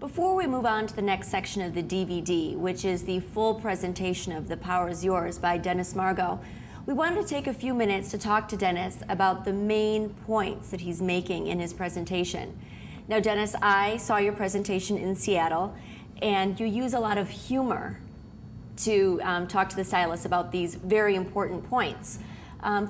Before we move on to the next section of the DVD, which is the full presentation of The Power is Yours by dmargo, we wanted to take a few minutes to talk to Dennis about the main points that he's making in his presentation. Now, Dennis, I saw your presentation in Seattle, and you use a lot of humor to talk to the stylists about these very important points.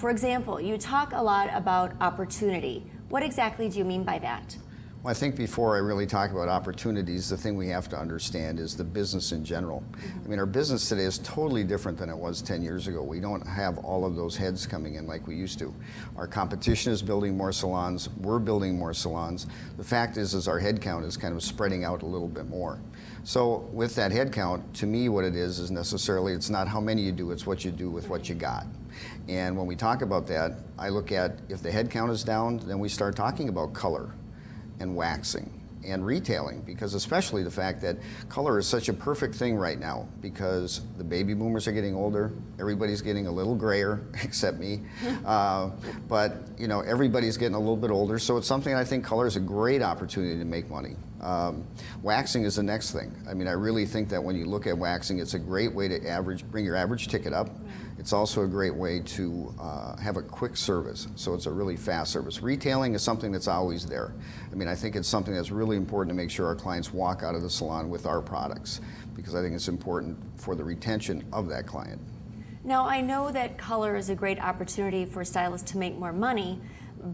For example, you talk a lot about opportunity. What exactly do you mean by that? Well, I think before I really talk about opportunities, the thing we have to understand is the business in general. I mean, our business today is totally different than it was 10 years ago. We don't have all of those heads coming in like we used to. Our competition is building more salons. We're building more salons. The fact is our head count is kind of spreading out a little bit more. So with that head count, to me what it is necessarily, it's not how many you do, it's what you do with what you got. And when we talk about that, I look at if the head count is down, then we start talking about color and waxing and retailing, because especially the fact that color is such a perfect thing right now, because the baby boomers are getting older, everybody's getting a little grayer except me, but you know, everybody's getting a little bit older, so it's something I think color is a great opportunity to make money. Waxing is the next thing. I mean, I really think that when you look at waxing, it's a great way to bring your average ticket up. It's also a great way to have a quick service, so it's a really fast service. Retailing is something that's always there. I mean, I think it's something that's really important to make sure our clients walk out of the salon with our products, because I think it's important for the retention of that client. Now, I know that color is a great opportunity for stylists to make more money,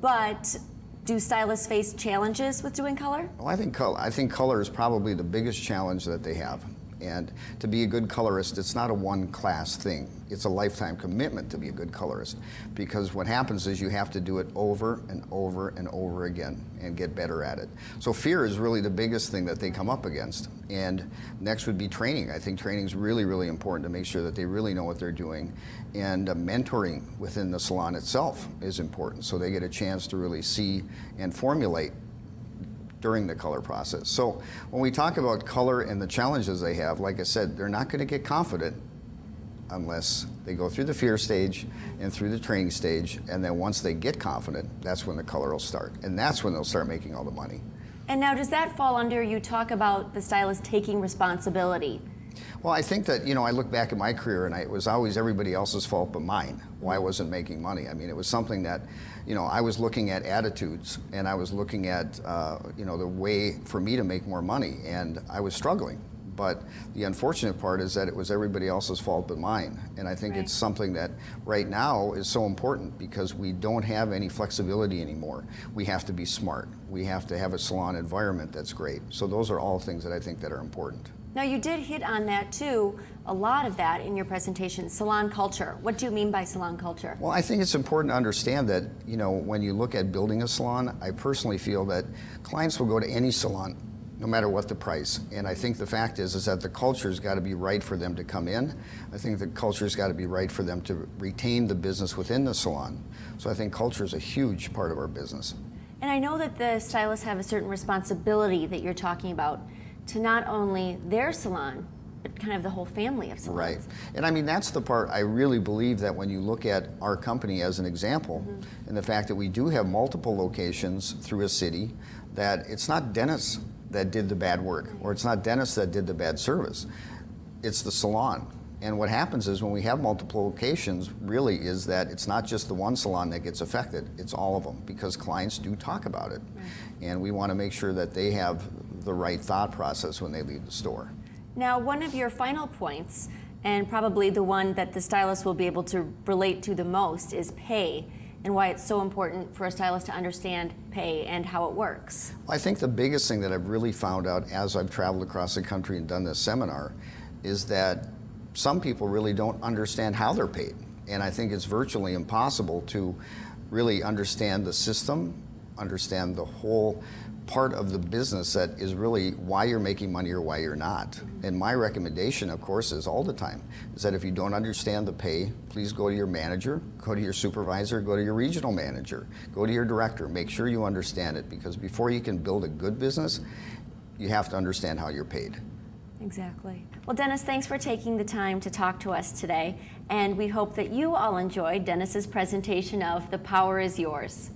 but do stylists face challenges with doing color? Well, I think color is probably the biggest challenge that they have. And to be a good colorist, it's not a one-class thing. It's a lifetime commitment to be a good colorist, because what happens is you have to do it over and over and over again and get better at it. So fear is really the biggest thing that they come up against. And next would be training. I think training is really, really important to make sure that they really know what they're doing. And mentoring within the salon itself is important, so they get a chance to really see and formulate during the color process. So when we talk about color and the challenges they have, like I said, they're not going to get confident unless they go through the fear stage and through the training stage, and then once they get confident, that's when the color will start, and that's when they'll start making all the money. And now, does that fall under, you talk about the stylist taking responsibility? Well, I think that, you know, I look back at my career and it was always everybody else's fault but mine, why I wasn't making money. I mean, it was something that, you know, I was looking at attitudes, and I was looking at, you know, the way for me to make more money, and I was struggling. But the unfortunate part is that it was everybody else's fault but mine. And I think it's something that right now is so important, because we don't have any flexibility anymore. We have to be smart. We have to have a salon environment that's great. So those are all things that I think that are important. Now, you did hit on that too, a lot of that in your presentation, salon culture. What do you mean by salon culture? Well, I think it's important to understand that, you know, when you look at building a salon, I personally feel that clients will go to any salon, no matter what the price. And I think the fact is that the culture's got to be right for them to come in. I think the culture's got to be right for them to retain the business within the salon. So I think culture is a huge part of our business. And I know that the stylists have a certain responsibility that you're talking about to not only their salon, but kind of the whole family of salons. Right. And I mean, that's the part I really believe, that when you look at our company as an example, and the fact that we do have multiple locations through a city, that it's not Dennis that did the bad work, or it's not Dennis that did the bad service. It's the salon. And what happens is when we have multiple locations, really is that it's not just the one salon that gets affected, it's all of them, because clients do talk about it. And we want to make sure that they have the right thought process when they leave the store. Now, one of your final points, and probably the one that the stylist will be able to relate to the most, is pay, and why it's so important for a stylist to understand pay and how it works. Well, I think the biggest thing that I've really found out as I've traveled across the country and done this seminar is that some people really don't understand how they're paid. And I think it's virtually impossible to really understand the system, understand the whole part of the business that is really why you're making money or why you're not. And my recommendation, of course, is all the time, is that if you don't understand the pay, please go to your manager, go to your supervisor, go to your regional manager, go to your director. Make sure you understand it, because before you can build a good business, you have to understand how you're paid. Exactly. Well, Dennis, thanks for taking the time to talk to us today, and we hope that you all enjoyed Dennis's presentation of The Power is Yours.